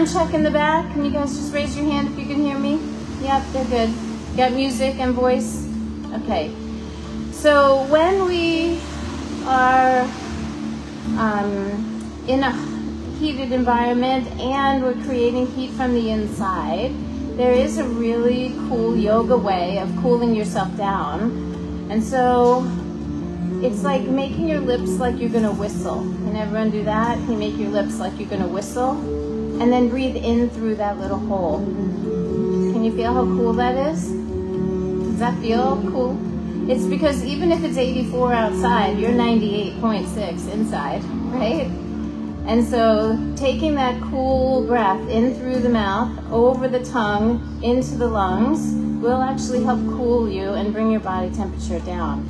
sound check in the back? Can you guys just raise your hand if you can hear me? Yep, they're good. Got music and voice? Okay. So when we are in a heated environment and we're creating heat from the inside, there is a really cool yoga way of cooling yourself down. And so it's like making your lips like you're gonna whistle. Can everyone do that? Can you make your lips like you're gonna whistle? And then breathe in through that little hole. Can you feel how cool that is? Does that feel cool? It's because even if it's 84 outside, you're 98.6 inside, right? And so taking that cool breath in through the mouth, over the tongue, into the lungs, will actually help cool you and bring your body temperature down.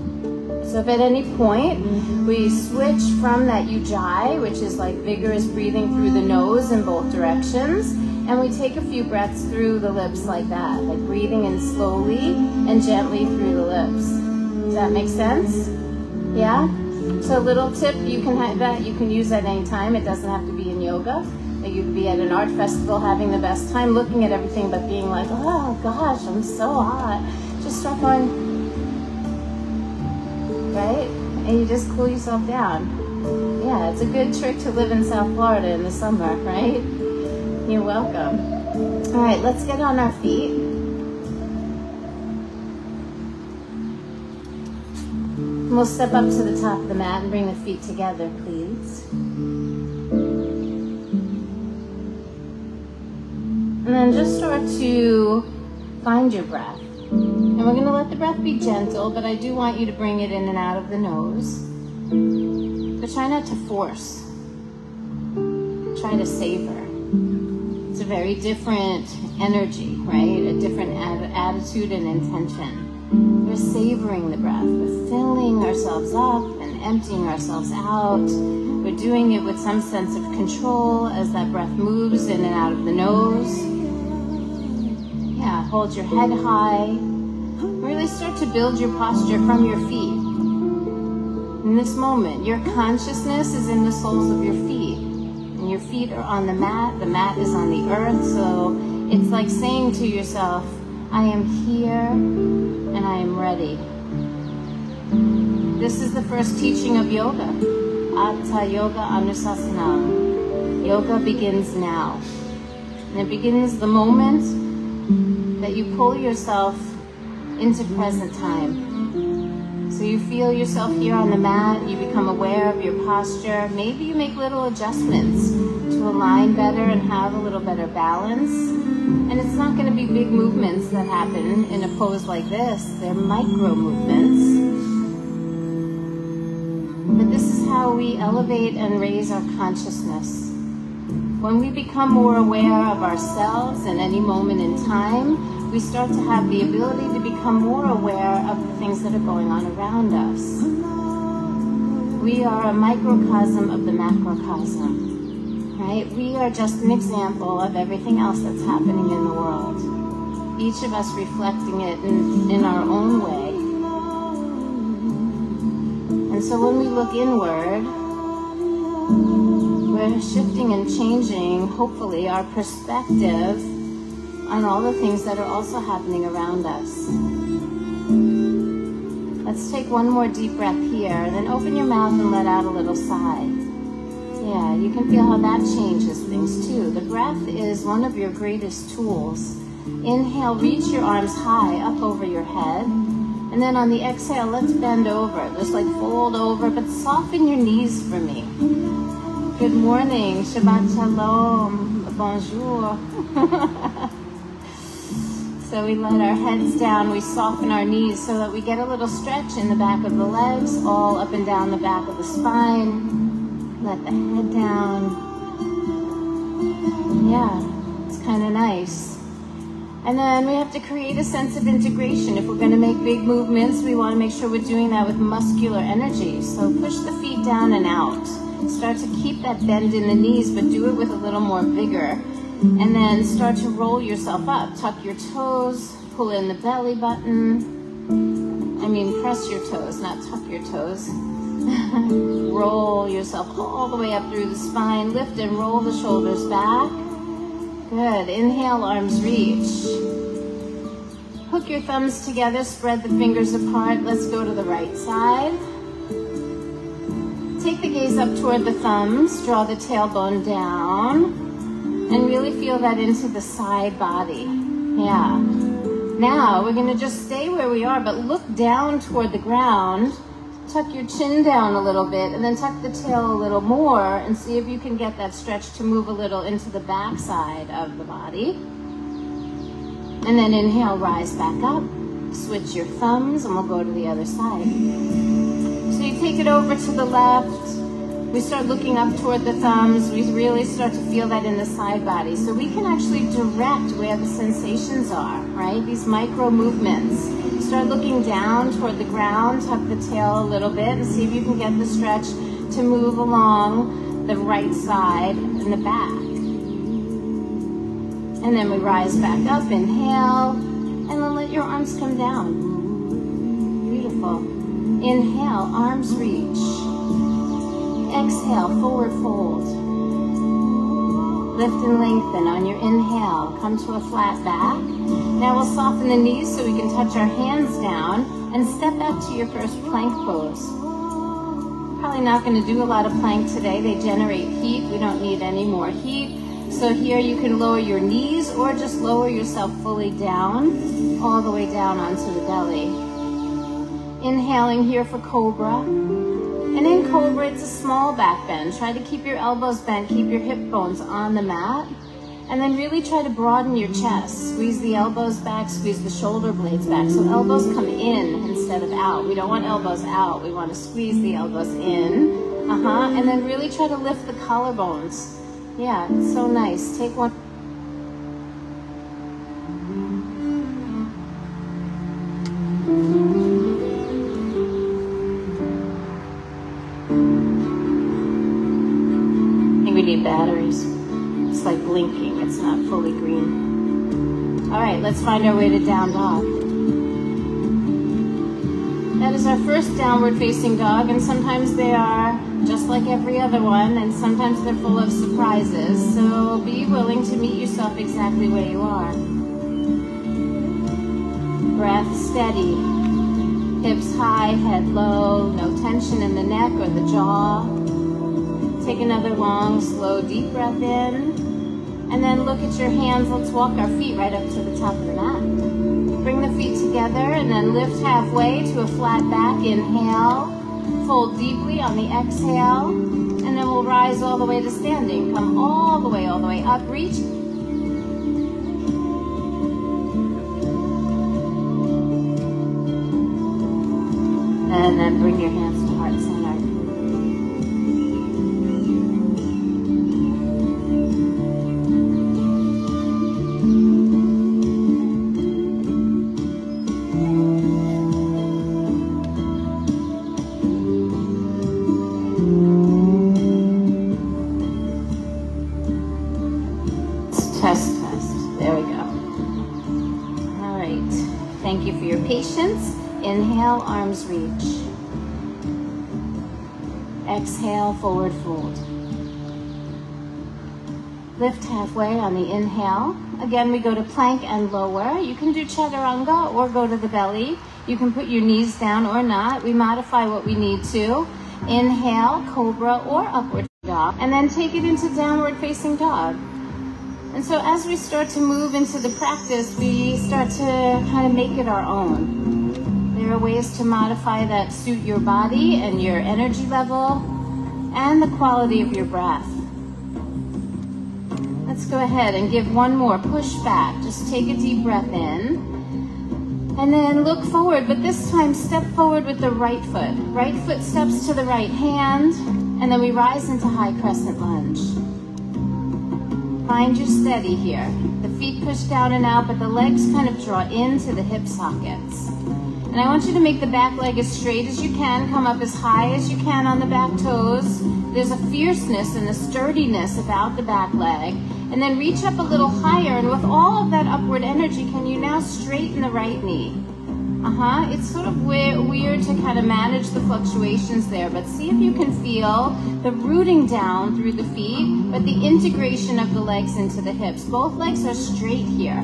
So if at any point we switch from that ujjayi, which is like vigorous breathing through the nose in both directions, and we take a few breaths through the lips like that, like breathing in slowly and gently through the lips. Does that make sense? Yeah? So a little tip, you can have that, you can use that anytime. It doesn't have to be in yoga. You could be at an art festival having the best time looking at everything but being like, oh gosh, I'm so hot. Just start going, right? And you just cool yourself down. Yeah, it's a good trick to live in South Florida in the summer, right? You're welcome. All right, let's get on our feet. And we'll step up to the top of the mat and bring the feet together, please. And then just start to find your breath. And we're going to let the breath be gentle, but I do want you to bring it in and out of the nose. But try not to force. Try to savor. It's a very different energy, right? A different attitude and intention. We're savoring the breath. We're filling ourselves up and emptying ourselves out. We're doing it with some sense of control as that breath moves in and out of the nose. Yeah, hold your head high. Really start to build your posture from your feet. In this moment, your consciousness is in the soles of your feet. And your feet are on the mat is on the earth. So it's like saying to yourself, I am here and I am ready. This is the first teaching of yoga. Atta Yoga Anusasanam. Yoga begins now. And it begins the moment that you pull yourself into present time. So you feel yourself here on the mat, you become aware of your posture. Maybe you make little adjustments to align better and have a little better balance. And it's not going to be big movements that happen in a pose like this. They're micro movements. But this is how we elevate and raise our consciousness. When we become more aware of ourselves in any moment in time, we start to have the ability to become more aware of the things that are going on around us. We are a microcosm of the macrocosm, right? We are just an example of everything else that's happening in the world. Each of us reflecting it in our own way. And so when we look inward, we're shifting and changing, hopefully, our perspective on all the things that are also happening around us. Let's take one more deep breath here, and then open your mouth and let out a little sigh. Yeah, you can feel how that changes things too. The breath is one of your greatest tools. Inhale, reach your arms high up over your head. And then on the exhale, let's bend over. Just like fold over, but soften your knees for me. Good morning, Shabbat Shalom, bonjour. So we let our heads down, we soften our knees so that we get a little stretch in the back of the legs, all up and down the back of the spine. Let the head down. Yeah, it's kind of nice. And then we have to create a sense of integration. If we're going to make big movements, we want to make sure we're doing that with muscular energy. So push the feet down and out. Start to keep that bend in the knees, but do it with a little more vigor. And then start to roll yourself up. Tuck your toes, pull in the belly button. I mean, press your toes, not tuck your toes. Roll yourself all the way up through the spine. Lift and roll the shoulders back. Good. Inhale, arms reach. Hook your thumbs together, spread the fingers apart. Let's go to the right side. Take the gaze up toward the thumbs, draw the tailbone down, and really feel that into the side body. Yeah. Now, we're gonna just stay where we are, but look down toward the ground. Tuck your chin down a little bit, and then tuck the tail a little more, and see if you can get that stretch to move a little into the back side of the body. And then inhale, rise back up. Switch your thumbs, and we'll go to the other side. So you take it over to the left. We start looking up toward the thumbs. We really start to feel that in the side body. So we can actually direct where the sensations are, right? These micro movements. Start looking down toward the ground, tuck the tail a little bit, and see if you can get the stretch to move along the right side and the back. And then we rise back up, inhale, and then let your arms come down. Beautiful. Inhale, arms reach. Exhale, forward fold. Lift and lengthen on your inhale. Come to a flat back. Now we'll soften the knees so we can touch our hands down and step back to your first plank pose. Probably not going to do a lot of plank today. They generate heat. We don't need any more heat. So here you can lower your knees or just lower yourself fully down, all the way down onto the belly. Inhaling here for Cobra. And in Cobra, it's a small back bend. Try to keep your elbows bent, keep your hip bones on the mat. And then really try to broaden your chest. Squeeze the elbows back, squeeze the shoulder blades back. So elbows come in instead of out. We don't want elbows out. We want to squeeze the elbows in. And then really try to lift the collarbones. Yeah, it's so nice. Take one. I think we need batteries. It's like blinking. It's not fully green. All right, let's find our way to down dog. That is our first downward facing dog, and sometimes they are just like every other one, and sometimes they're full of surprises. So be willing to meet yourself exactly where you are. Breath steady. Hips high, head low, no tension in the neck or the jaw. Take another long, slow, deep breath in. And then look at your hands. Let's walk our feet right up to the top of the mat. Bring the feet together and then lift halfway to a flat back. Inhale. Fold deeply on the exhale. And then we'll rise all the way to standing. Come all the way up. Reach. And then bring your hands to heart center. Test. There we go. All right. Thank you for your patience. Inhale, arms reach. Exhale, forward fold. Lift halfway on the inhale. Again, we go to plank and lower. You can do chaturanga or go to the belly. You can put your knees down or not. We modify what we need to. Inhale, cobra or upward dog. And then take it into downward facing dog. And so as we start to move into the practice, we start to kind of make it our own. There are ways to modify that suit your body and your energy level and the quality of your breath. Let's go ahead and give one more push back. Just take a deep breath in and then look forward, but this time step forward with the right foot. Right foot steps to the right hand, and then we rise into high crescent lunge. Find your steady here. The feet push down and out, but the legs kind of draw into the hip sockets. And I want you to make the back leg as straight as you can. Come up as high as you can on the back toes. There's a fierceness and a sturdiness about the back leg. And then reach up a little higher, and with all of that upward energy, can you now straighten the right knee? It's sort of weird to kind of manage the fluctuations there, but see if you can feel the rooting down through the feet, but the integration of the legs into the hips. Both legs are straight here.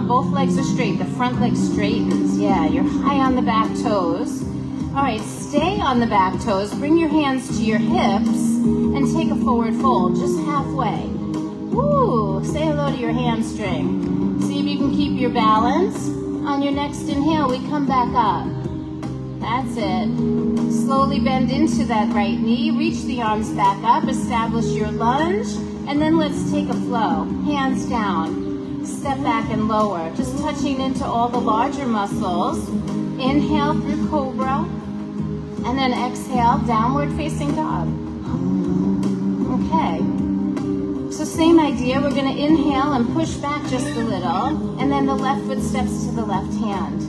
Both legs are straight. The front leg straightens. Yeah, you're high on the back toes. All right, stay on the back toes. Bring your hands to your hips and take a forward fold, just halfway. Woo! Say hello to your hamstring. See if you can keep your balance. On your next inhale, we come back up. That's it. Slowly bend into that right knee. Reach the arms back up. Establish your lunge. And then let's take a flow. Hands down. Step back and lower. Just touching into all the larger muscles. Inhale through cobra. And then exhale, downward facing dog. Okay. So same idea, we're going to inhale and push back just a little, and then the left foot steps to the left hand.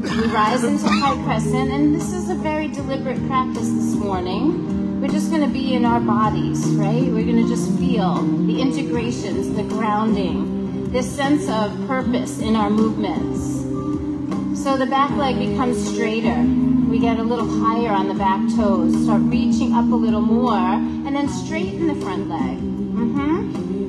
We rise into high crescent, and this is a very deliberate practice this morning. We're just going to be in our bodies, right? We're going to just feel the integrations, the grounding, this sense of purpose in our movements. So the back leg becomes straighter. We get a little higher on the back toes, start reaching up a little more, and then straighten the front leg.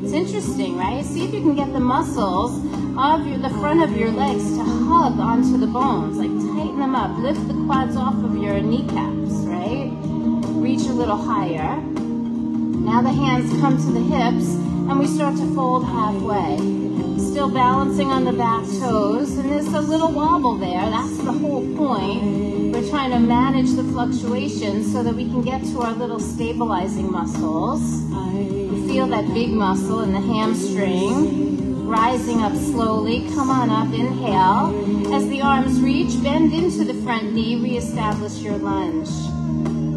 It's interesting, right? See if you can get the muscles of the front of your legs to hug onto the bones, like tighten them up, lift the quads off of your kneecaps, right? Reach a little higher. Now the hands come to the hips, and we start to fold halfway. Still balancing on the back toes, and there's a little wobble there. That's the whole point. We're trying to manage the fluctuations so that we can get to our little stabilizing muscles. Feel that big muscle in the hamstring, rising up slowly. Come on up, inhale. As the arms reach, bend into the front knee, reestablish your lunge.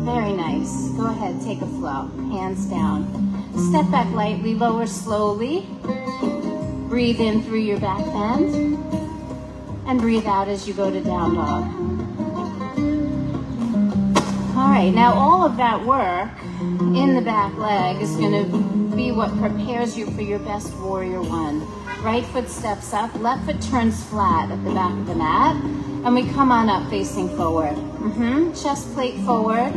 Very nice. Go ahead, take a flow. Hands down. Step back lightly, lower slowly. Breathe in through your back bend. And breathe out as you go to down dog. All right, now all of that work in the back leg is going to be what prepares you for your best warrior one. Right foot steps up, left foot turns flat at the back of the mat, and we come on up facing forward. Chest plate forward.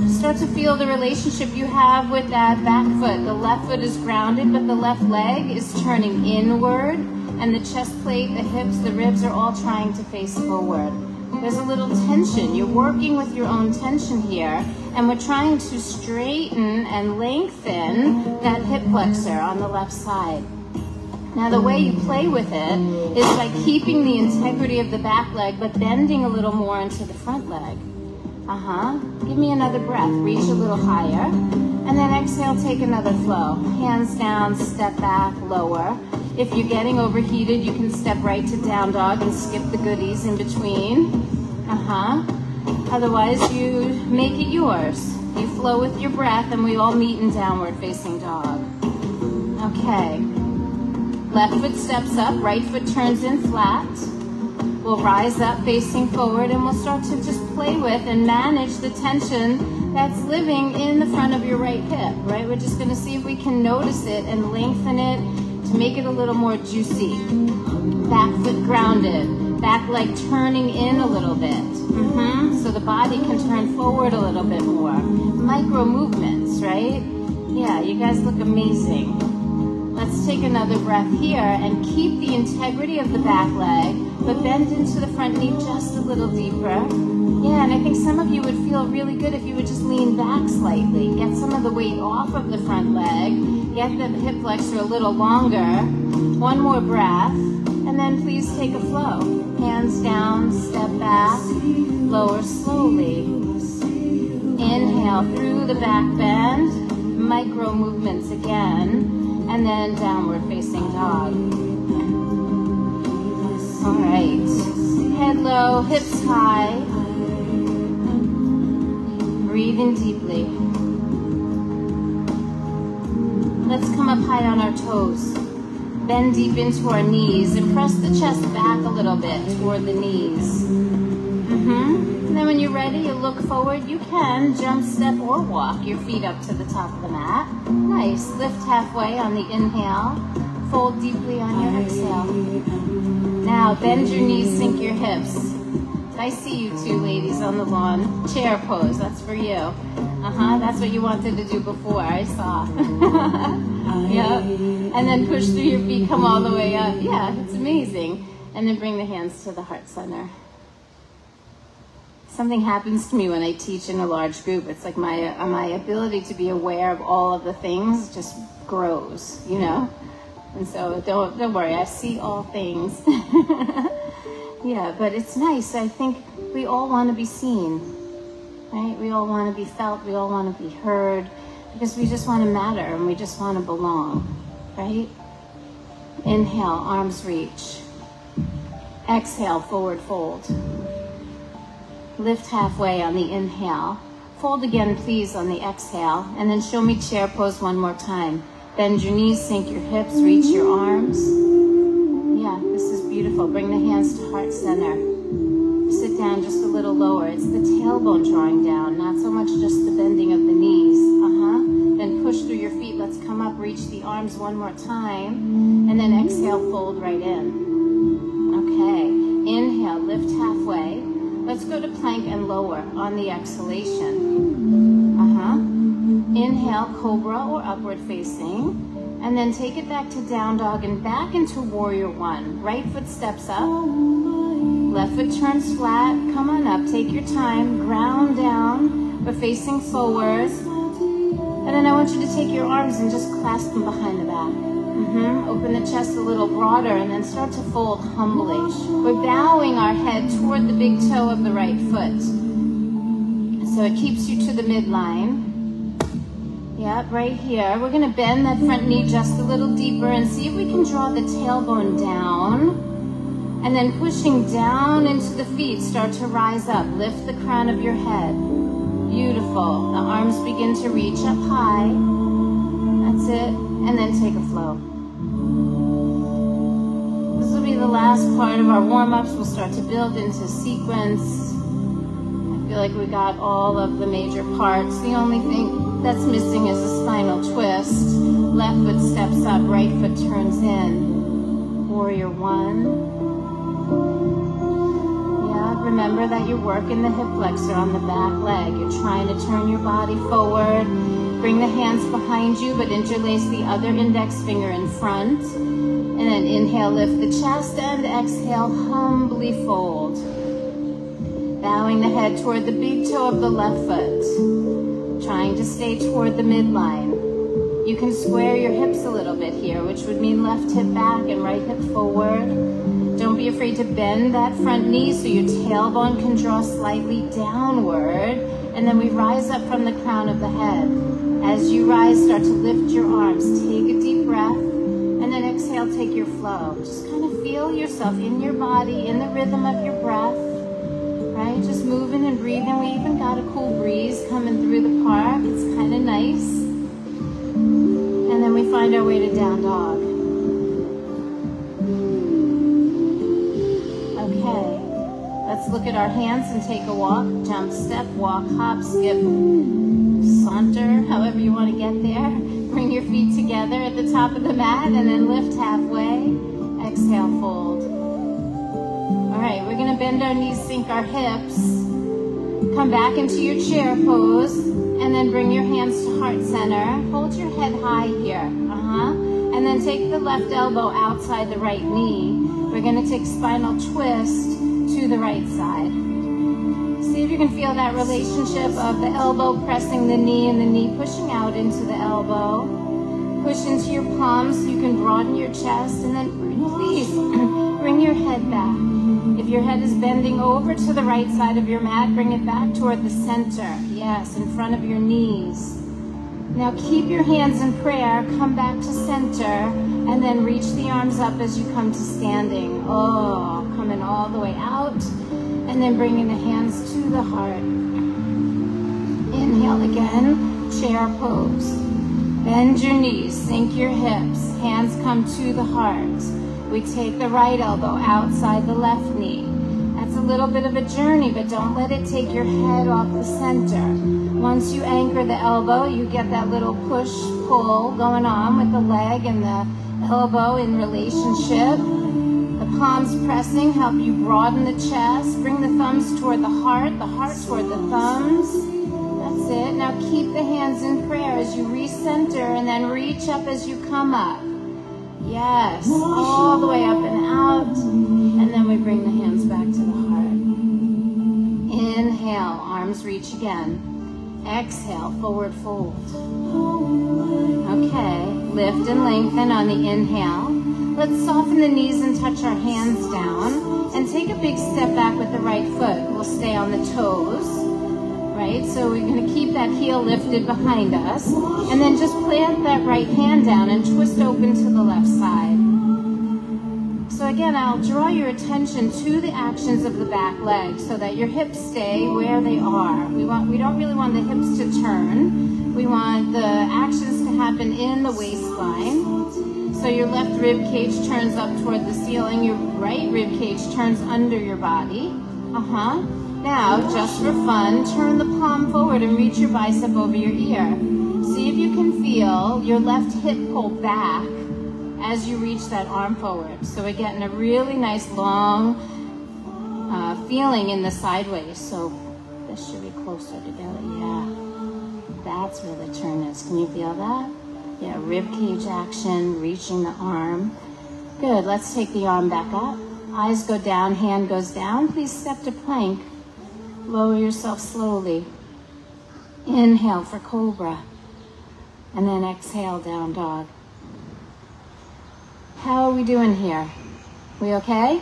Start to feel the relationship you have with that back foot. The left foot is grounded, but the left leg is turning inward, and the chest plate, the hips, the ribs are all trying to face forward. There's a little tension. You're working with your own tension here, and we're trying to straighten and lengthen that hip flexor on the left side. Now the way you play with it is by keeping the integrity of the back leg, but bending a little more into the front leg. Give me another breath. Reach a little higher, and then exhale, take another flow. Hands down, step back, lower. If you're getting overheated, you can step right to down dog and skip the goodies in between. Otherwise, you make it yours. You flow with your breath, and we all meet in downward facing dog. Okay. Left foot steps up, right foot turns in flat. We'll rise up facing forward, and we'll start to just play with and manage the tension that's living in the front of your right hip, right? We're just going to see if we can notice it and lengthen it to make it a little more juicy. Back foot grounded, back leg turning in a little bit. So the body can turn forward a little bit more. Micro movements, right? Yeah, you guys look amazing. Let's take another breath here and keep the integrity of the back leg, but bend into the front knee just a little deeper. Yeah, and I think some of you would feel really good if you would just lean back slightly. Get some of the weight off of the front leg. Get the hip flexor a little longer. One more breath, and then please take a flow. Hands down, step back, lower slowly. Inhale through the back bend, micro movements again, and then downward facing dog. All right, head low, hips high. Breathe in deeply. Let's come up high on our toes. Bend deep into our knees and press the chest back a little bit toward the knees. And then when you're ready, you look forward. You can jump, step, or walk your feet up to the top of the mat. Nice. Lift halfway on the inhale. Fold deeply on your exhale. Now bend your knees, sink your hips. I see you two ladies on the lawn. Chair pose, that's for you. That's what you wanted to do before, I saw. Yep. And then push through your feet, come all the way up. Yeah, it's amazing. And then bring the hands to the heart center. Something happens to me when I teach in a large group. It's like my ability to be aware of all of the things just grows, you know? And so don't worry, I see all things. Yeah, but it's nice. I think we all want to be seen, right? We all want to be felt. We all want to be heard because we just want to matter and we just want to belong, right? Inhale, arms reach. Exhale, forward fold. Lift halfway on the inhale. Fold again, please, on the exhale. And then show me chair pose one more time. Bend your knees, sink your hips, reach your arms. Yeah, this is beautiful. Bring the hands to heart center. Sit down just a little lower. It's the tailbone drawing down, not so much just the bending of the knees. Then push through your feet. Let's come up, reach the arms one more time. And then exhale, fold right in. Okay, inhale, lift halfway. Let's go to plank and lower on the exhalation. Inhale, cobra or upward facing. And then take it back to down dog and back into warrior one. Right foot steps up. Left foot turns flat. Come on up, take your time. Ground down, but facing forward. And then I want you to take your arms and just clasp them behind the back. Open the chest a little broader and then start to fold humbly. We're bowing our head toward the big toe of the right foot. So it keeps you to the midline. Yep, right here. We're going to bend that front knee just a little deeper and see if we can draw the tailbone down. And then pushing down into the feet, start to rise up. Lift the crown of your head. Beautiful. The arms begin to reach up high. That's it. And then take a flow. This will be the last part of our warm-ups. We'll start to build into sequence. I feel like we got all of the major parts. The only thing that's missing is a spinal twist. Left foot steps up, right foot turns in. Warrior one. Yeah, remember that you're working the hip flexor on the back leg. You're trying to turn your body forward. Bring the hands behind you, but interlace the other index finger in front. And then inhale, lift the chest, and exhale, humbly fold. Bowing the head toward the big toe of the left foot. Trying to stay toward the midline. You can square your hips a little bit here, which would mean left hip back and right hip forward. Don't be afraid to bend that front knee so your tailbone can draw slightly downward. And then we rise up from the crown of the head. As you rise, start to lift your arms. Take a deep breath. And then exhale, take your flow. Just kind of feel yourself in your body, in the rhythm of your breath. Right? Just moving and breathing. We even got a cool breeze coming through the park. It's kind of nice. And then we find our way to down dog. Okay. Let's look at our hands and take a walk. Jump, step, walk, hop, skip, saunter, however you want to get there. Bring your feet together at the top of the mat and then lift halfway. Exhale, fold. All right, we're going to bend our knees, sink our hips. Come back into your chair pose and then bring your hands to heart center. Hold your head high here. And then take the left elbow outside the right knee. We're going to take spinal twist to the right side. See if you can feel that relationship of the elbow pressing the knee and the knee pushing out into the elbow. Push into your palms so you can broaden your chest, and then please bring your head back. If your head is bending over to the right side of your mat, bring it back toward the center. Yes, in front of your knees. Now keep your hands in prayer, come back to center, and then reach the arms up as you come to standing. Oh, coming all the way out, and then bringing the hands to the heart. Inhale again, chair pose. Bend your knees, sink your hips, hands come to the heart. We take the right elbow outside the left knee. That's a little bit of a journey, but don't let it take your head off the center. Once you anchor the elbow, you get that little push-pull going on with the leg and the elbow in relationship. The palms pressing help you broaden the chest. Bring the thumbs toward the heart toward the thumbs. That's it. Now keep the hands in prayer as you recenter and then reach up as you come up. Yes, all the way up and out. And then we bring the hands back to the heart. Inhale, arms reach again. Exhale, forward fold. Okay, lift and lengthen on the inhale. Let's soften the knees and touch our hands down. And take a big step back with the right foot. We'll stay on the toes. Right, so we're going to keep that heel lifted behind us. And then just plant that right hand down and twist open to the left side. So again, I'll draw your attention to the actions of the back leg so that your hips stay where they are. We don't really want the hips to turn. We want the actions to happen in the waistline. So your left rib cage turns up toward the ceiling. Your right rib cage turns under your body. Now, just for fun, turn the palm forward and reach your bicep over your ear. See if you can feel your left hip pull back as you reach that arm forward. So we're getting a really nice long feeling in the sideways. So this should be closer together. Yeah, that's where the turn is. Can you feel that? Yeah, rib cage action, reaching the arm. Good, let's take the arm back up. Eyes go down, hand goes down. Please step to plank. Lower yourself slowly. Inhale for cobra. And then exhale, down dog. How are we doing here? We okay?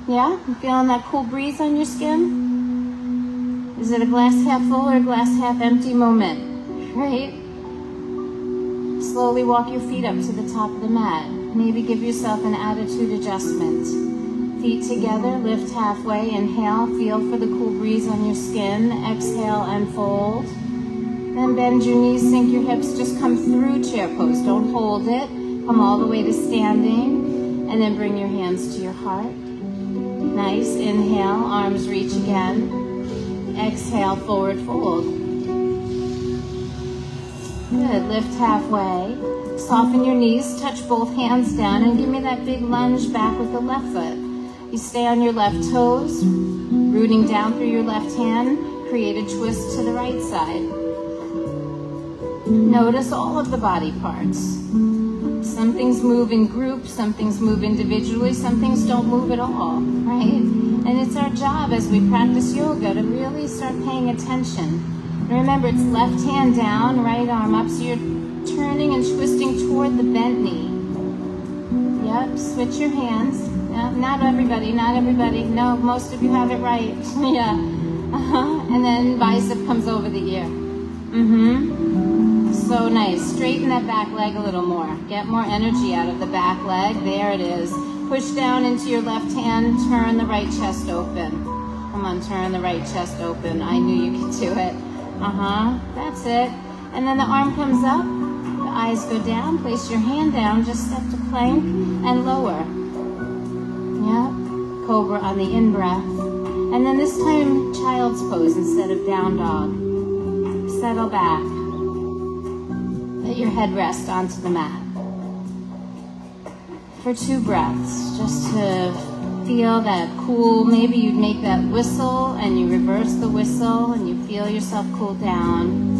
Yeah? You feeling that cool breeze on your skin? Is it a glass half full or a glass half empty moment? Right? Slowly walk your feet up to the top of the mat. Maybe give yourself an attitude adjustment. Feet together, lift halfway. Inhale, feel for the cool breeze on your skin. Exhale and fold. Then bend your knees, sink your hips, just come through chair pose. Don't hold it. Come all the way to standing. And then bring your hands to your heart. Nice. Inhale, arms reach again. Exhale, forward fold. Good. Lift halfway. Soften your knees, touch both hands down, and give me that big lunge back with the left foot. You stay on your left toes, rooting down through your left hand, create a twist to the right side. Notice all of the body parts. Some things move in groups, some things move individually, some things don't move at all, right? And it's our job as we practice yoga to really start paying attention. And remember, it's left hand down, right arm up, so you're turning and twisting toward the bent knee. Yep, switch your hands. No, not everybody. No, most of you have it right. Yeah. And then bicep comes over the ear. So nice. Straighten that back leg a little more. Get more energy out of the back leg. There it is. Push down into your left hand. Turn the right chest open. Come on, turn the right chest open. I knew you could do it. That's it. And then the arm comes up. The eyes go down. Place your hand down. Just step to plank and lower. Yep. Cobra on the in-breath. And then this time, child's pose instead of down dog. Settle back. Let your head rest onto the mat. For 2 breaths, just to feel that cool, maybe you'd make that whistle and you reverse the whistle and you feel yourself cool down.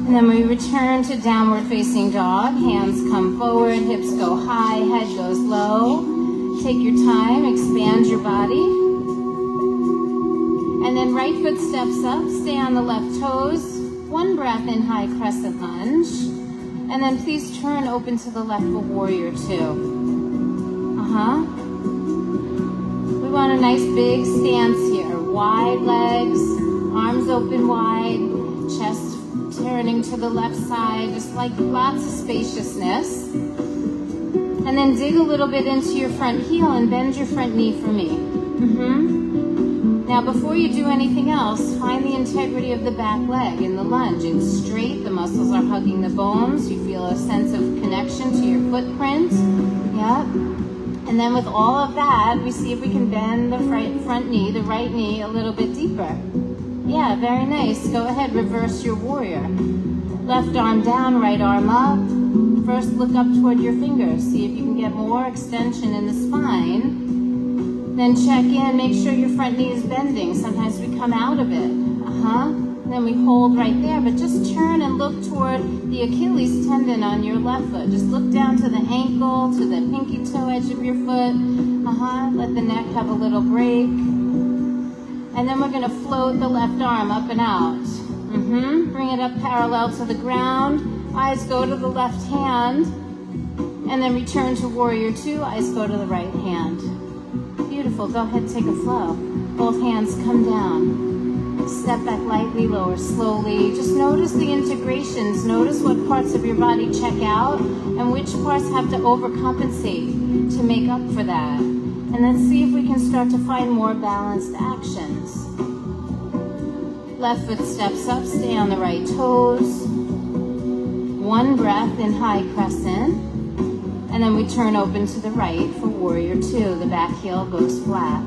And then we return to downward facing dog. Hands come forward, hips go high, head goes low. Take your time, expand your body. And then right foot steps up, stay on the left toes. 1 breath in, high crescent lunge. And then please turn open to the left for warrior 2. We want a nice big stance here. Wide legs, arms open wide, chest turning to the left side, just like lots of spaciousness. And then dig a little bit into your front heel and bend your front knee for me. Now before you do anything else, find the integrity of the back leg in the lunge. It's straight, the muscles are hugging the bones. You feel a sense of connection to your footprint. Yep. And then with all of that, we see if we can bend the front knee, the right knee, a little bit deeper. Yeah, very nice. Go ahead, reverse your warrior. Left arm down, right arm up. first look up toward your fingers. See if you can get more extension in the spine. Then check in, make sure your front knee is bending. Sometimes we come out of it. Then we hold right there, but just turn and look toward the Achilles tendon on your left foot. Just look down to the ankle, to the pinky toe edge of your foot. Let the neck have a little break. And then we're gonna float the left arm up and out. Bring it up parallel to the ground. Eyes go to the left hand. And then return to warrior two. Eyes go to the right hand. Beautiful, go ahead, take a flow. Both hands come down. Step back lightly, lower slowly. Just notice the integrations. Notice what parts of your body check out and which parts have to overcompensate to make up for that. And then see if we can start to find more balanced actions. Left foot steps up, stay on the right toes. One breath in high crescent. And then we turn open to the right for warrior two. The back heel goes flat.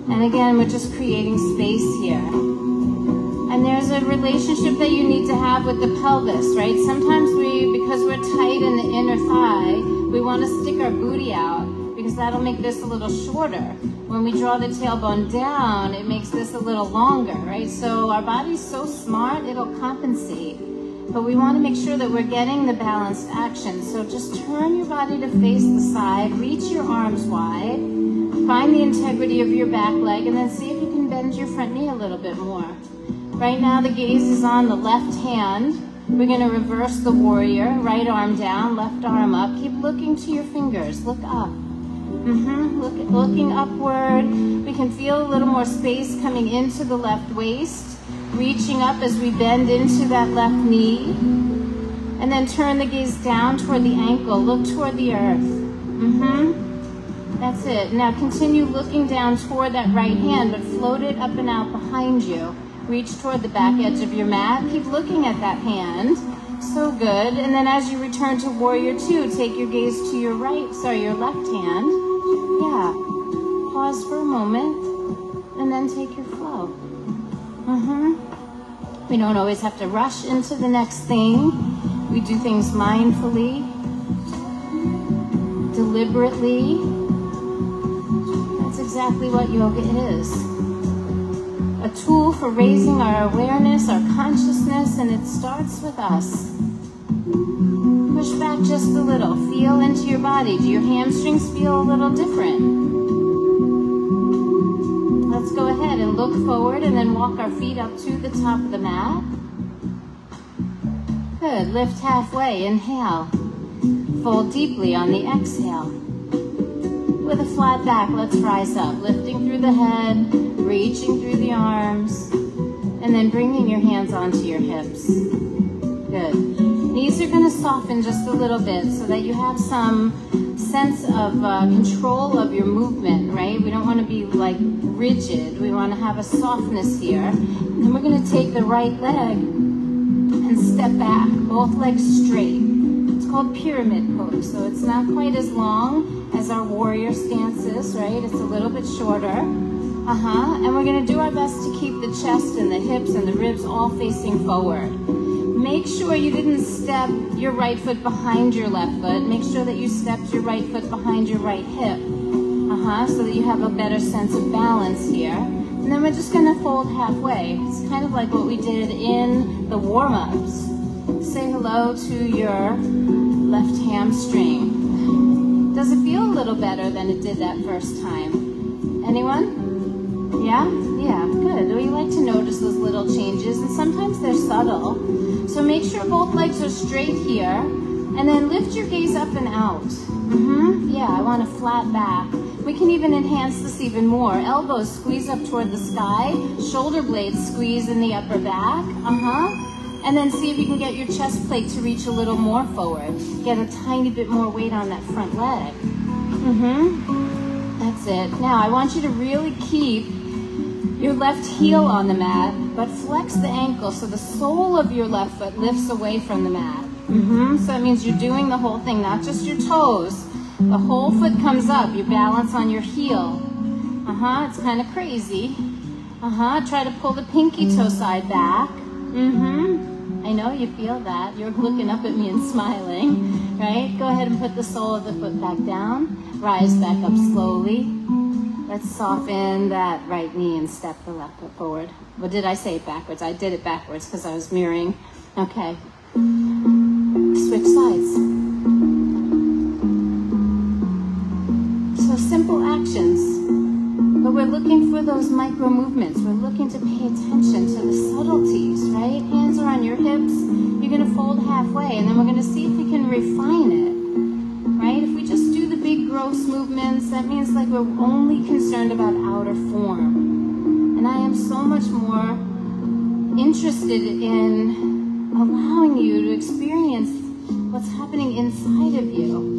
And again, we're just creating space here. And there's a relationship that you need to have with the pelvis, right? Sometimes because we're tight in the inner thigh, we want to stick our booty out because that'll make this a little shorter. When we draw the tailbone down, it makes this a little longer, right? So our body's so smart, it'll compensate. But we want to make sure that we're getting the balanced action. So just turn your body to face the side, reach your arms wide. Find the integrity of your back leg and then see if you can bend your front knee a little bit more. Right now the gaze is on the left hand. We're going to reverse the warrior. Right arm down, left arm up. Keep looking to your fingers. Look up. Looking upward. We can feel a little more space coming into the left waist. Reaching up as we bend into that left knee. And then turn the gaze down toward the ankle. Look toward the earth. That's it. Now continue looking down toward that right hand, but float it up and out behind you. Reach toward the back edge of your mat. Keep looking at that hand. So good. And then as you return to warrior two, take your gaze to your your left hand. Yeah. Pause for a moment and then take your flow. We don't always have to rush into the next thing. We do things mindfully, deliberately. That's exactly what yoga is. A tool for raising our awareness, our consciousness, and it starts with us. Push back just a little. Feel into your body. Do your hamstrings feel a little different? Let's go ahead and look forward and then walk our feet up to the top of the mat. Good. Lift halfway. Inhale. Fold deeply on the exhale. With a flat back, let's rise up. Lifting through the head, reaching through the arms, and then bringing your hands onto your hips. Good. Knees are going to soften just a little bit so that you have some sense of control of your movement, right? We don't want to be like rigid. We want to have a softness here. And then we're going to take the right leg and step back, both legs straight. It's called pyramid pose, so it's not quite as long as our warrior stances, right? It's a little bit shorter. And we're going to do our best to keep the chest and the hips and the ribs all facing forward. Make sure you didn't step your right foot behind your left foot. Make sure that you stepped your right foot behind your right hip. So that you have a better sense of balance here. And then we're just going to fold halfway. It's kind of like what we did in the warm-ups. Say hello to your left hamstring. Does it feel a little better than it did that first time? Anyone? Yeah? Yeah, good. We like to notice those little changes, and sometimes they're subtle. So make sure both legs are straight here, and then lift your gaze up and out. Yeah, I want a flat back. We can even enhance this even more. Elbows squeeze up toward the sky. Shoulder blades squeeze in the upper back. And then see if you can get your chest plate to reach a little more forward. Get a tiny bit more weight on that front leg. That's it. Now, I want you to really keep your left heel on the mat, but flex the ankle so the sole of your left foot lifts away from the mat. So that means you're doing the whole thing, not just your toes. The whole foot comes up. You balance on your heel. It's kind of crazy. Try to pull the pinky toe side back. I know you feel that. You're looking up at me and smiling, right? Go ahead and put the sole of the foot back down. Rise back up slowly. Let's soften that right knee and step the left foot forward. What did I say it backwards? I did it backwards because I was mirroring. Okay. Switch sides. So simple actions. But we're looking for those micro movements. We're looking to pay attention to the subtleties, right? Hands are on your hips. You're going to fold halfway, and then we're going to see if we can refine it, right? If we just do the big gross movements, that means like we're only concerned about outer form. And I am so much more interested in allowing you to experience what's happening inside of you.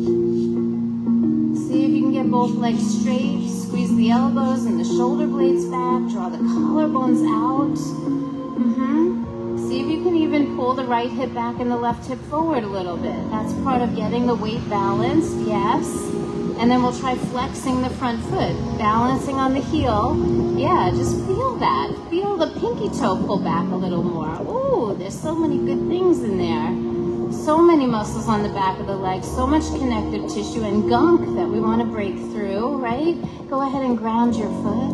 See if you can get both legs straight, squeeze the elbows and the shoulder blades back, draw the collarbones out. See if you can even pull the right hip back and the left hip forward a little bit. That's part of getting the weight balanced, yes. And then we'll try flexing the front foot, balancing on the heel. Yeah, just feel that. Feel the pinky toe pull back a little more. Ooh, there's so many good things in there. So many muscles on the back of the legs, so much connective tissue and gunk that we want to break through, right? Go ahead and ground your foot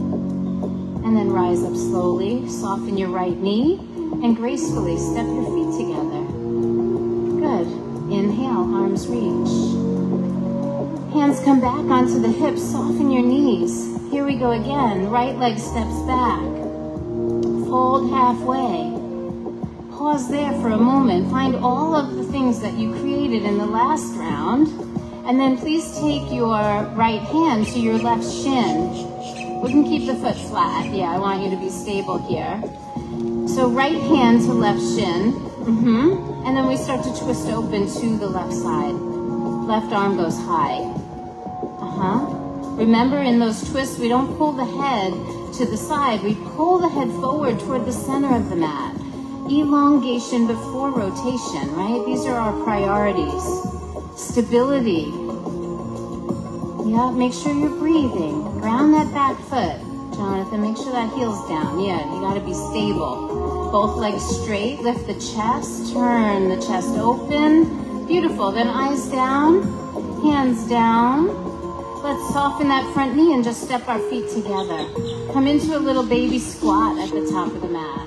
and then rise up slowly. Soften your right knee and gracefully step your feet together. Good. Inhale, arms reach. Hands come back onto the hips, soften your knees. Here we go again. Right leg steps back. Fold halfway. Pause there for a moment. Find all of the things that you created in the last round. And then please take your right hand to your left shin. We can keep the foot flat. Yeah, I want you to be stable here. So right hand to left shin. And then we start to twist open to the left side. Left arm goes high. Remember, in those twists, we don't pull the head to the side. We pull the head forward toward the center of the mat. Elongation before rotation, right? These are our priorities. Stability. Yeah, make sure you're breathing. Ground that back foot. Jonathan, make sure that heel's down. Yeah, you gotta be stable. Both legs straight, lift the chest, turn the chest open. Beautiful, then eyes down, hands down. Let's soften that front knee and just step our feet together. Come into a little baby squat at the top of the mat.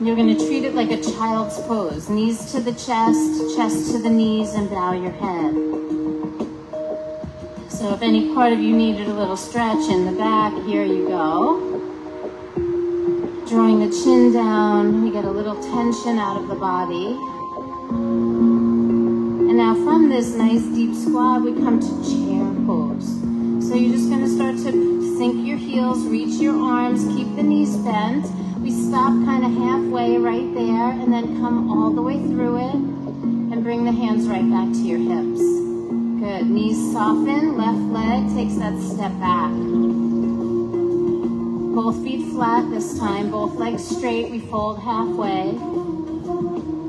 You're going to treat it like a child's pose. Knees to the chest, chest to the knees, and bow your head. So if any part of you needed a little stretch in the back, here you go. Drawing the chin down, we get a little tension out of the body. And now from this nice deep squat, we come to chair pose. So you're just going to start to sink your heels, reach your arms, keep the knees bent. We stop kind of halfway right there and then come all the way through it and bring the hands right back to your hips. Good. Knees soften, left leg takes that step back. Both feet flat this time, both legs straight, we fold halfway.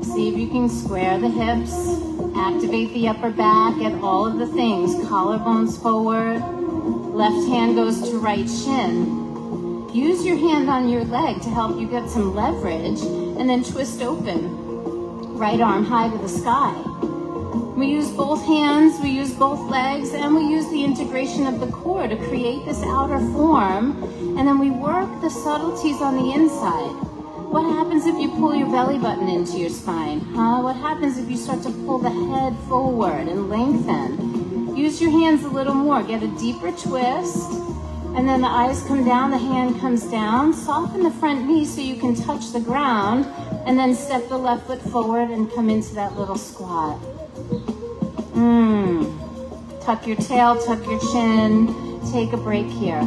See if you can square the hips, activate the upper back, get all of the things. Collarbones forward, left hand goes to right shin. Use your hand on your leg to help you get some leverage and then twist open. Right arm high to the sky. We use both hands, we use both legs, and we use the integration of the core to create this outer form. And then we work the subtleties on the inside. What happens if you pull your belly button into your spine? What happens if you start to pull the head forward and lengthen? Use your hands a little more. Get a deeper twist. And then the eyes come down, the hand comes down. Soften the front knee so you can touch the ground. And then step the left foot forward and come into that little squat. Tuck your tail, tuck your chin. Take a break here.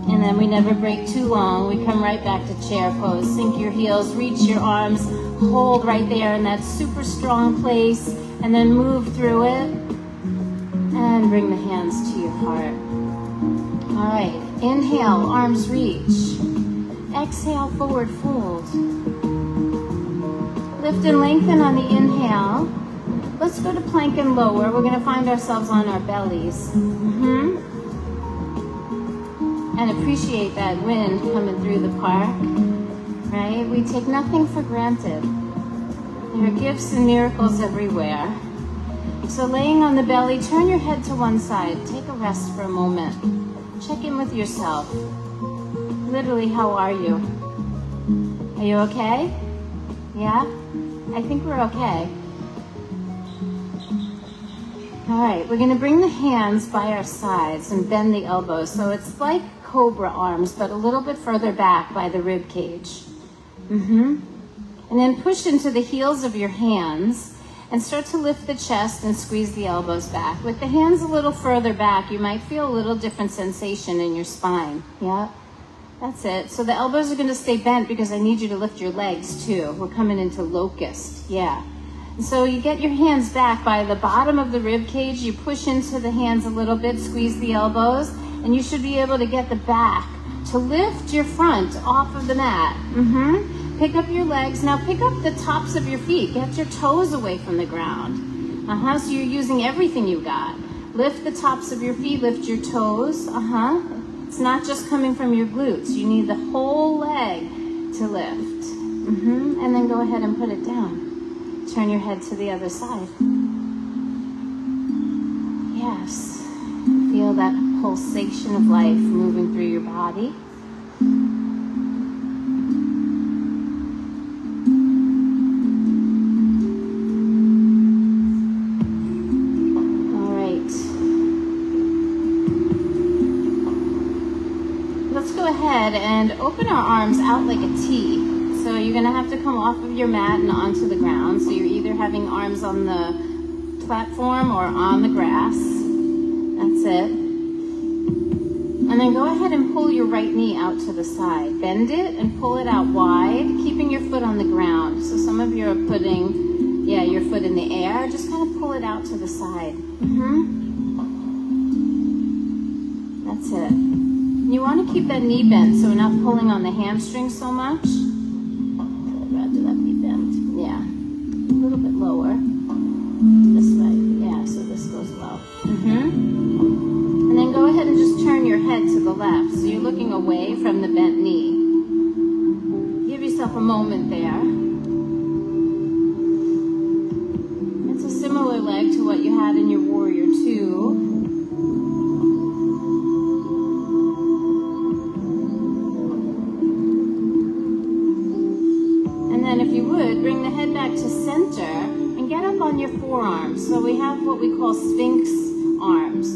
And then we never break too long. We come right back to chair pose. Sink your heels, reach your arms. Hold right there in that super strong place, and then move through it, and bring the hands to your heart. All right, inhale, arms reach. Exhale, forward fold. Lift and lengthen on the inhale. Let's go to plank and lower. We're gonna find ourselves on our bellies. and appreciate that wind coming through the park, right? We take nothing for granted. There are gifts and miracles everywhere. So laying on the belly, turn your head to one side. Take a rest for a moment. Check in with yourself. Literally, how are you? Are you okay? Yeah? I think we're okay. All right, we're gonna bring the hands by our sides and bend the elbows. So it's like cobra arms, but a little bit further back by the rib cage. And then push into the heels of your hands and start to lift the chest and squeeze the elbows back. With the hands a little further back, you might feel a little different sensation in your spine. Yeah, that's it. So the elbows are gonna stay bent because I need you to lift your legs too. We're coming into locust, yeah. And so you get your hands back by the bottom of the rib cage, you push into the hands a little bit, squeeze the elbows, and you should be able to get the back to lift your front off of the mat. Pick up your legs. Now pick up the tops of your feet. Get your toes away from the ground. So you're using everything you got. Lift the tops of your feet, lift your toes. It's not just coming from your glutes. You need the whole leg to lift. And then go ahead and put it down. Turn your head to the other side. Yes. Feel that pulsation of life moving through your body. And open our arms out like a T. So you're gonna have to come off of your mat and onto the ground. So you're either having arms on the platform or on the grass. That's it. And then go ahead and pull your right knee out to the side. Bend it and pull it out wide, keeping your foot on the ground. So some of you are putting, your foot in the air. Just kind of pull it out to the side. That's it. You want to keep that knee bent so we're not pulling on the hamstring so much. I'd rather that be bent. Yeah. A little bit lower. This way. Yeah, so this goes low. And then go ahead and just turn your head to the left. So you're looking away from the bent knee. Give yourself a moment there. It's a similar leg to what you had in your Warrior 2. Bring the head back to center and get up on your forearms. So we have what we call Sphinx arms.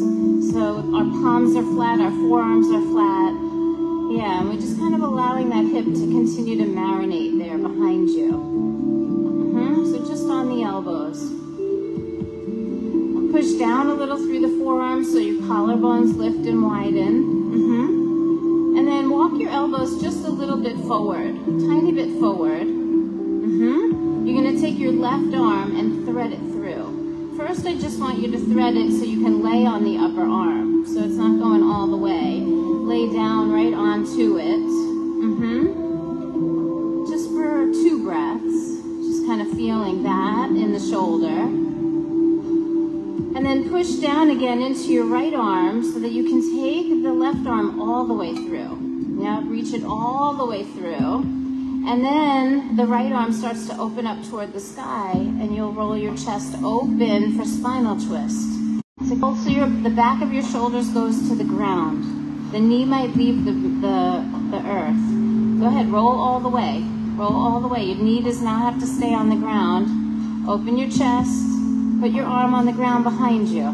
So our palms are flat, our forearms are flat. Yeah, and we're just kind of allowing that hip to continue to marinate there behind you. So just on the elbows. Push down a little through the forearms so your collarbones lift and widen. And then walk your elbows just a little bit forward, a tiny bit forward. You're going to take your left arm and thread it through. First, I just want you to thread it so you can lay on the upper arm. So it's not going all the way. Lay down right onto it. Just for 2 breaths. Just kind of feeling that in the shoulder. And then push down again into your right arm so that you can take the left arm all the way through. Now reach it all the way through. And then the right arm starts to open up toward the sky, and you'll roll your chest open for spinal twist. So the back of your shoulders goes to the ground. The knee might leave the earth. Go ahead, roll all the way. Roll all the way. Your knee does not have to stay on the ground. Open your chest. Put your arm on the ground behind you.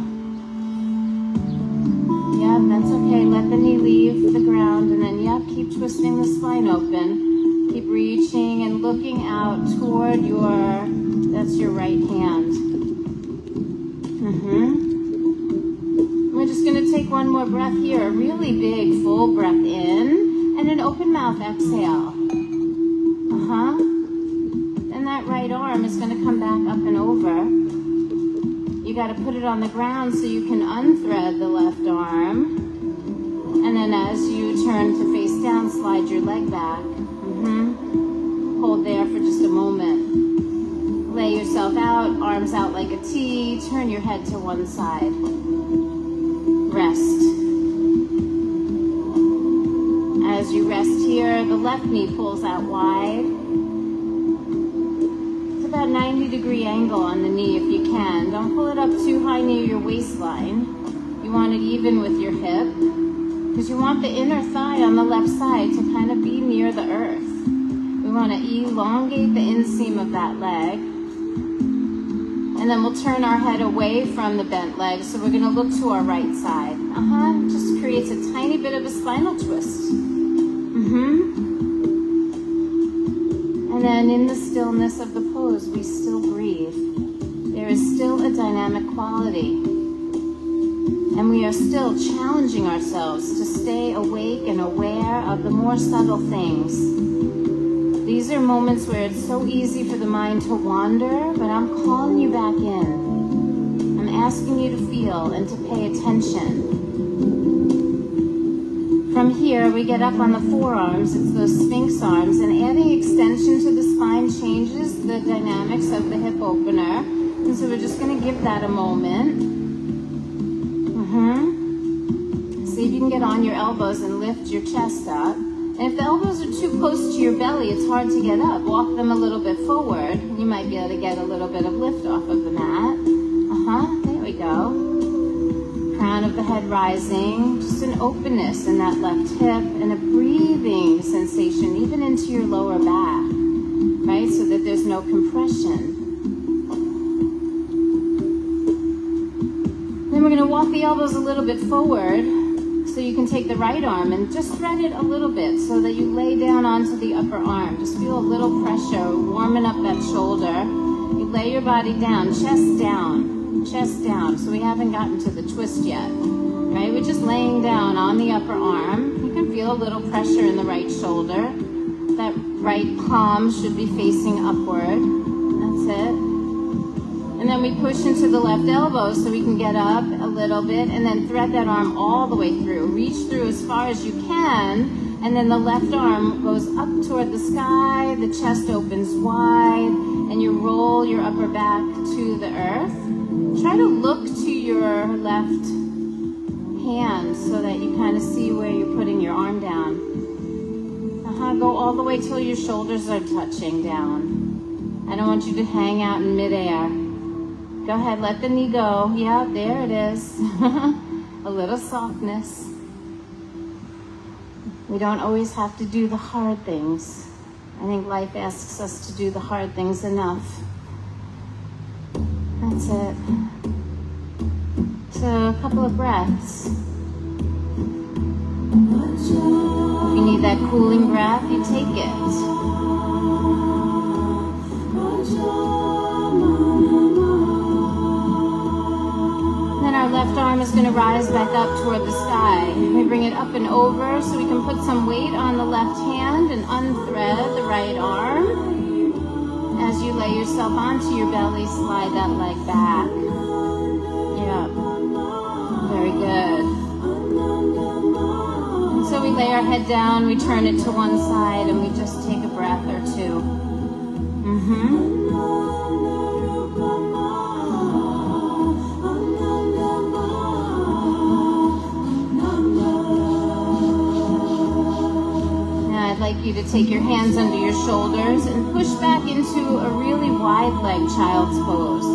Yep, that's okay. Let the knee leave the ground, and then, keep twisting the spine open. Keep reaching and looking out toward that's your right hand. We're just going to take one more breath here. A really big, full breath in, and an open mouth exhale. Then that right arm is going to come back up and over. You got to put it on the ground so you can unthread the left arm. And then as you turn to face down, slide your leg back. Hold there for just a moment. Lay yourself out, arms out like a T. Turn your head to one side. Rest. As you rest here, the left knee pulls out wide. It's about 90-degree angle on the knee if you can. Don't pull it up too high near your waistline. You want it even with your hip, because you want the inner thigh on the left side to kind of be near the earth. We want to elongate the inseam of that leg. And then we'll turn our head away from the bent leg, so we're going to look to our right side. Just creates a tiny bit of a spinal twist. And then in the stillness of the pose, we still breathe. There is still a dynamic quality. And we are still challenging ourselves to stay awake and aware of the more subtle things. These are moments where it's so easy for the mind to wander, but I'm calling you back in. I'm asking you to feel and to pay attention. From here, we get up on the forearms, it's those Sphinx arms, and adding extension to the spine changes the dynamics of the hip opener. And so we're just going to give that a moment. See if you can get on your elbows and lift your chest up. And if the elbows are too close to your belly, it's hard to get up. Walk them a little bit forward. You might be able to get a little bit of lift off of the mat. There we go. Crown of the head rising. Just an openness in that left hip and a breathing sensation even into your lower back, right? So that there's no compression. Then we're going to walk the elbows a little bit forward. So you can take the right arm and just thread it a little bit so that you lay down onto the upper arm. Just feel a little pressure, warming up that shoulder. You lay your body down, chest down, chest down. So we haven't gotten to the twist yet, right? We're just laying down on the upper arm. You can feel a little pressure in the right shoulder. That right palm should be facing upward. That's it. And then we push into the left elbow so we can get up a little bit and then thread that arm all the way through. Reach through as far as you can, and then the left arm goes up toward the sky, the chest opens wide, and you roll your upper back to the earth. Try to look to your left hand so that you kind of see where you're putting your arm down. Go all the way till your shoulders are touching down. I don't want you to hang out in midair. Go ahead, let the knee go. Yeah, there it is. A little softness. We don't always have to do the hard things. I think life asks us to do the hard things enough. That's it. So a couple of breaths. If you need that cooling breath, you take it. Our left arm is going to rise back up toward the sky. We bring it up and over so we can put some weight on the left hand and unthread the right arm. As you lay yourself onto your belly, slide that leg back. Yep. Very good. And so we lay our head down, we turn it to one side, and we just take a breath or two. I'd like you to take your hands under your shoulders and push back into a really wide leg child's pose.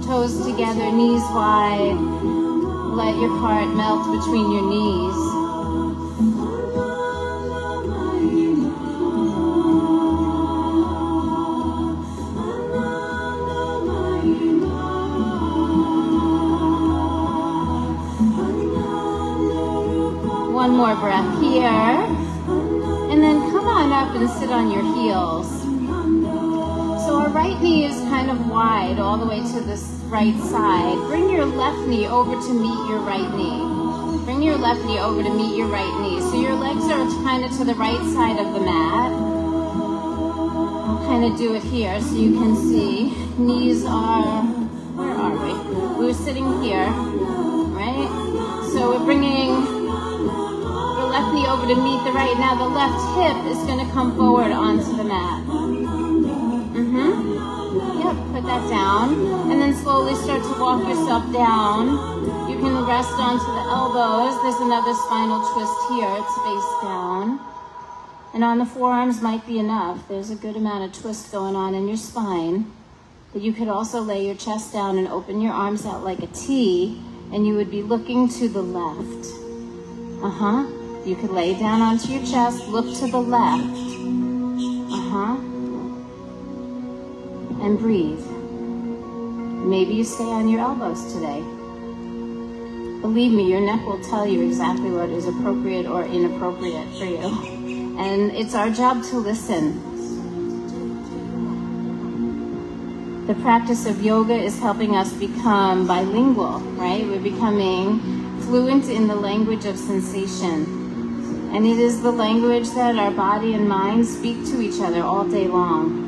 Toes together, knees wide. Let your heart melt between your knees. One more breath here. And then come on up and sit on your heels. So our right knee is kind of wide all the way to this right side. Bring your left knee over to meet your right knee. Bring your left knee over to meet your right knee. So your legs are kind of to the right side of the mat. I'll kind of do it here so you can see. Knees are, where are we? We're sitting here, right? So we're bringing left knee over to meet the right. Now the left hip is going to come forward onto the mat. Yep, put that down. And then slowly start to walk yourself down. You can rest onto the elbows. There's another spinal twist here. It's face down. And on the forearms might be enough. There's a good amount of twist going on in your spine. But you could also lay your chest down and open your arms out like a T, and you would be looking to the left. You could lay down onto your chest, look to the left. And breathe. Maybe you stay on your elbows today. Believe me, your neck will tell you exactly what is appropriate or inappropriate for you. And it's our job to listen. The practice of yoga is helping us become bilingual, right? We're becoming fluent in the language of sensation. And it is the language that our body and mind speak to each other all day long.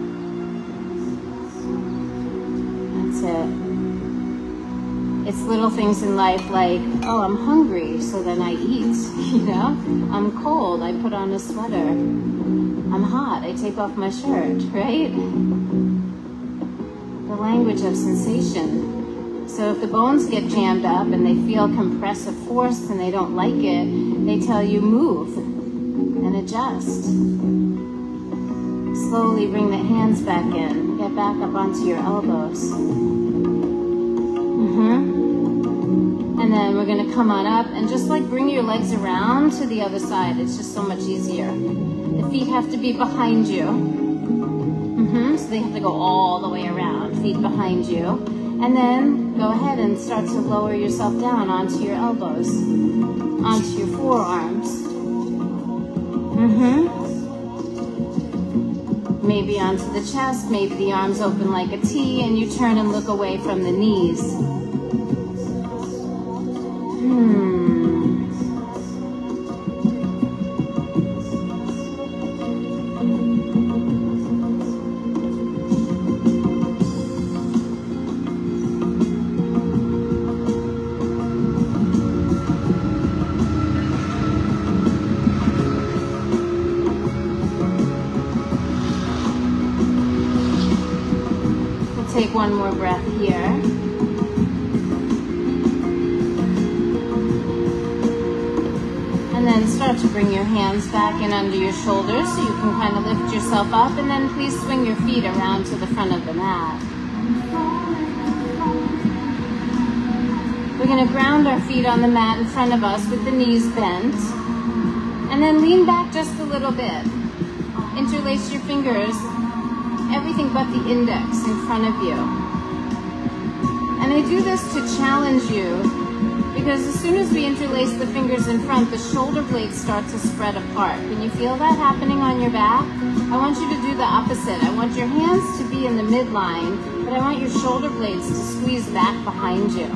That's it. It's little things in life like, oh, I'm hungry, so then I eat, you know? I'm cold, I put on a sweater. I'm hot, I take off my shirt, right? The language of sensation. So if the bones get jammed up and they feel compressive force and they don't like it, they tell you move and adjust. Slowly bring the hands back in. Get back up onto your elbows. And then we're going to come on up and just like bring your legs around to the other side. It's just so much easier. The feet have to be behind you. So they have to go all the way around, feet behind you. And then go ahead and start to lower yourself down onto your elbows, onto your forearms. Maybe onto the chest, maybe the arms open like a T, and you turn and look away from the knees. Take one more breath here. And then start to bring your hands back in under your shoulders so you can kind of lift yourself up, and then please swing your feet around to the front of the mat. We're going to ground our feet on the mat in front of us with the knees bent. And then lean back just a little bit. Interlace your fingers, everything but the index in front of you. And I do this to challenge you because as soon as we interlace the fingers in front, the shoulder blades start to spread apart. Can you feel that happening on your back? I want you to do the opposite. I want your hands to be in the midline, but I want your shoulder blades to squeeze back behind you.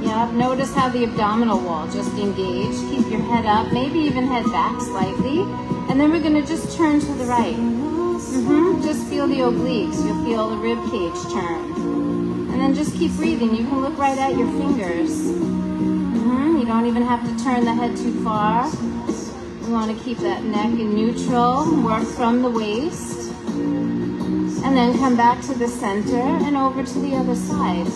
Yeah, notice how the abdominal wall just engaged. Keep your head up, maybe even head back slightly. And then we're going to just turn to the right. Just feel the obliques. You'll feel the rib cage turn. And then just keep breathing. You can look right at your fingers. You don't even have to turn the head too far. You want to keep that neck in neutral. Work from the waist. And then come back to the center and over to the other side.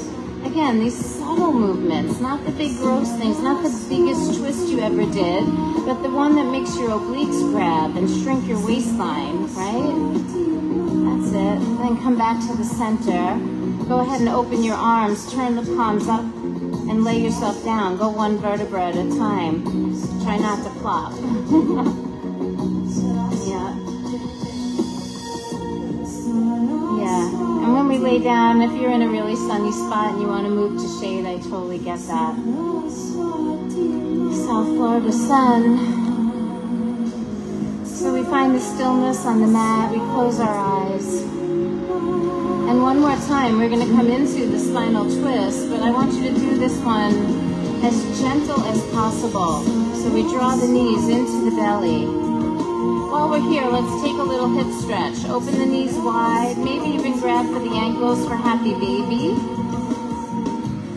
Again, these subtle movements, not the big gross things, not the biggest twist you ever did, but the one that makes your obliques grab and shrink your waistline, right? That's it. Then come back to the center. Go ahead and open your arms, turn the palms up, and lay yourself down. Go one vertebra at a time. Try not to flop. Yeah. And when we lay down, if you're in a really sunny spot and you want to move to shade, I totally get that. South Florida sun. So we find the stillness on the mat, we close our eyes. And one more time, we're going to come into the spinal twist, but I want you to do this one as gentle as possible. So we draw the knees into the belly. While we're here, let's take a little hip stretch. Open the knees wide, maybe even grab for the ankles for happy baby.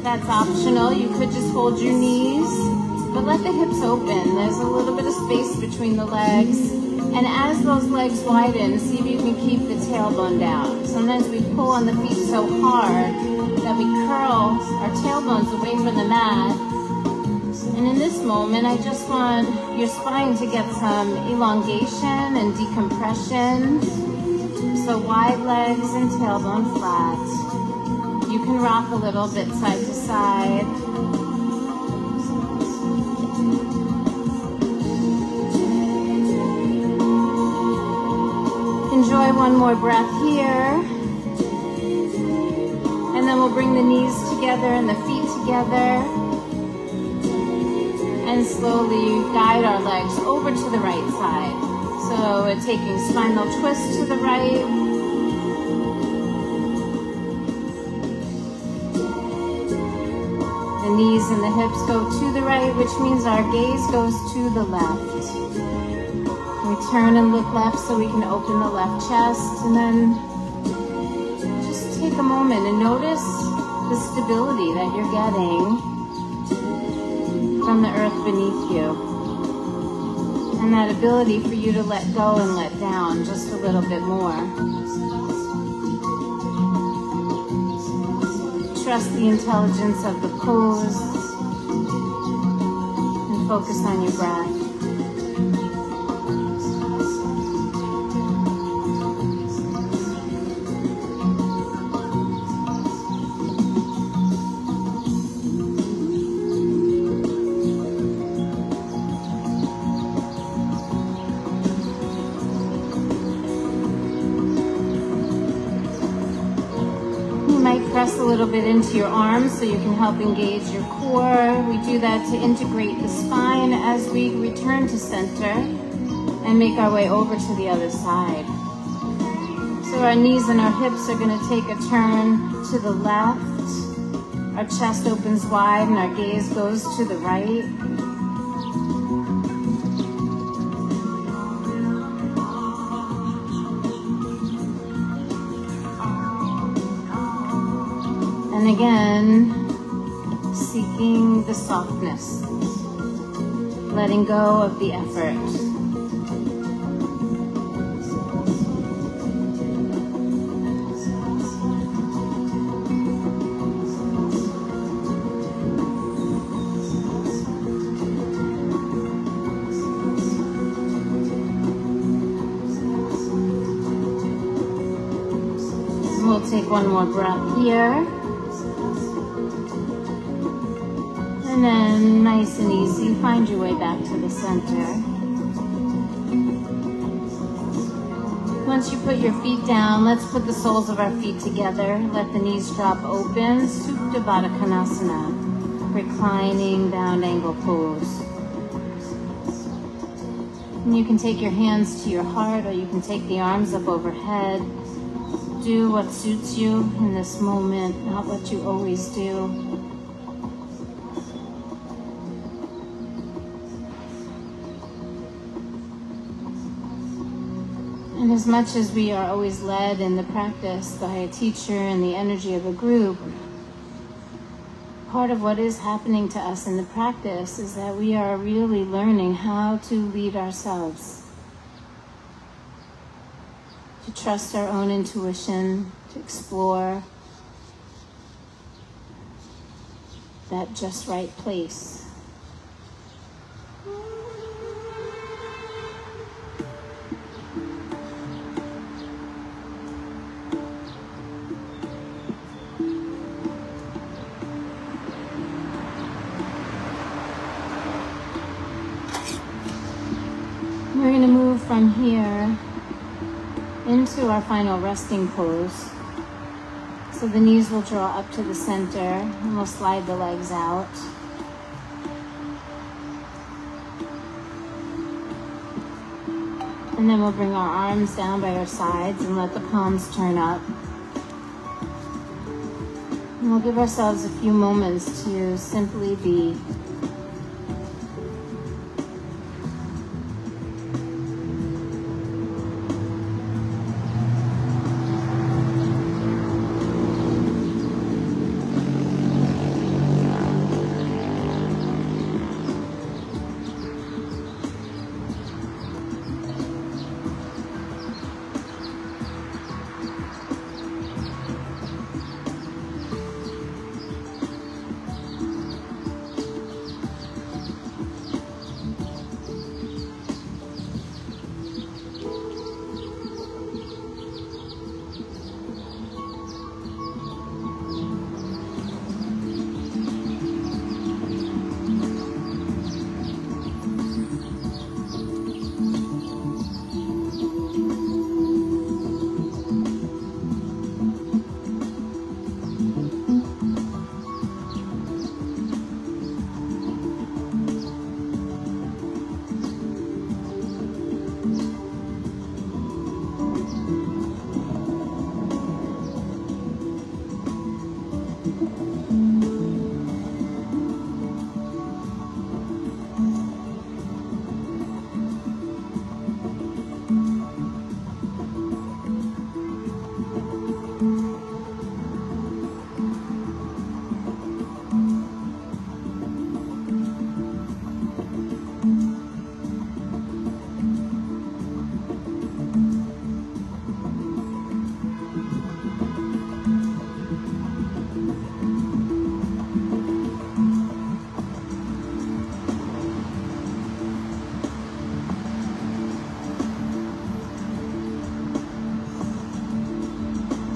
That's optional. You could just hold your knees, but let the hips open. There's a little bit of space between the legs. And as those legs widen, see if you can keep the tailbone down. Sometimes we pull on the feet so hard that we curl our tailbones away from the mat. And in this moment, I just want your spine to get some elongation and decompression. So wide legs and tailbone flat. You can rock a little bit side to side. Enjoy one more breath here. And then we'll bring the knees together and the feet together. And slowly guide our legs over to the right side. So we're taking spinal twist to the right. The knees and the hips go to the right, which means our gaze goes to the left. We turn and look left so we can open the left chest, and then just take a moment and notice the stability that you're getting from the earth beneath you. And that ability for you to let go and let down just a little bit more. Trust the intelligence of the pose and focus on your breath. Press a little bit into your arms so you can help engage your core. We do that to integrate the spine as we return to center and make our way over to the other side. So our knees and our hips are going to take a turn to the left. Our chest opens wide and our gaze goes to the right. And again, seeking the softness, letting go of the effort. And we'll take one more breath here. And then, nice and easy, find your way back to the center. Once you put your feet down, let's put the soles of our feet together. Let the knees drop open. Supta Baddha Konasana, reclining bound angle pose. And you can take your hands to your heart, or you can take the arms up overhead. Do what suits you in this moment, not what you always do. And as much as we are always led in the practice by a teacher and the energy of a group, part of what is happening to us in the practice is that we are really learning how to lead ourselves, to trust our own intuition, to explore that just right place. We're going to move from here into our final resting pose. So the knees will draw up to the center and we'll slide the legs out. And then we'll bring our arms down by our sides and let the palms turn up. And we'll give ourselves a few moments to simply be.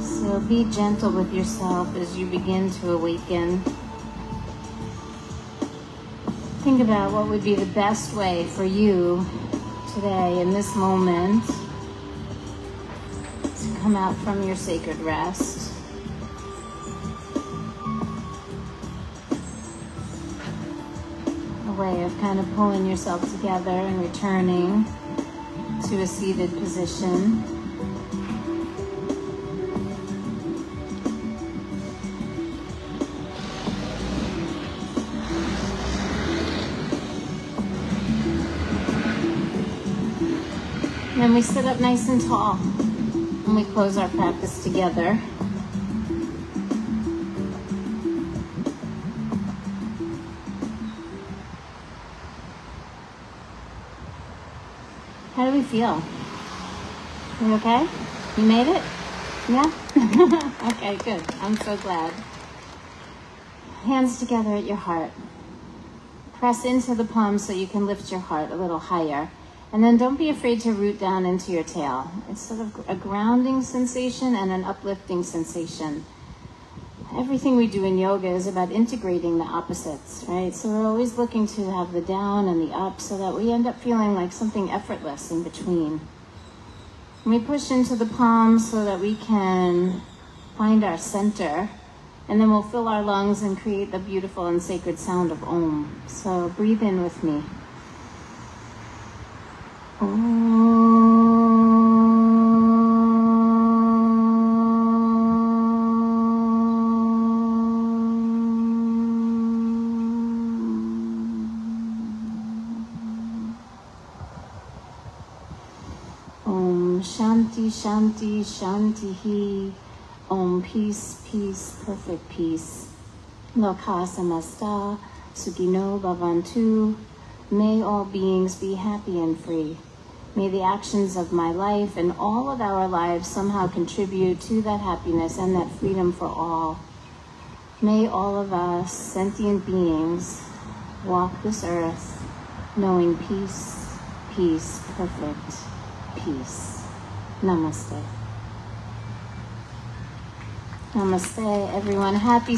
So be gentle with yourself as you begin to awaken. Think about what would be the best way for you today in this moment to come out from your sacred rest. A way of kind of pulling yourself together and returning to a seated position. Then we sit up nice and tall and we close our practice together. How do we feel? You okay? You made it? Yeah? Okay, good. I'm so glad. Hands together at your heart. Press into the palms so you can lift your heart a little higher. And then don't be afraid to root down into your tail. It's sort of a grounding sensation and an uplifting sensation. Everything we do in yoga is about integrating the opposites, right? So we're always looking to have the down and the up so that we end up feeling like something effortless in between. And we push into the palms so that we can find our center, and then we'll fill our lungs and create the beautiful and sacred sound of Om. So breathe in with me. Om Shanti Shanti Shanti. Om peace, peace, perfect peace. Loka samasta sukhino bhavantu. May all beings be happy and free. May the actions of my life and all of our lives somehow contribute to that happiness and that freedom for all. May all of us sentient beings walk this earth knowing peace, peace, perfect peace. Namaste. Namaste, everyone. Happy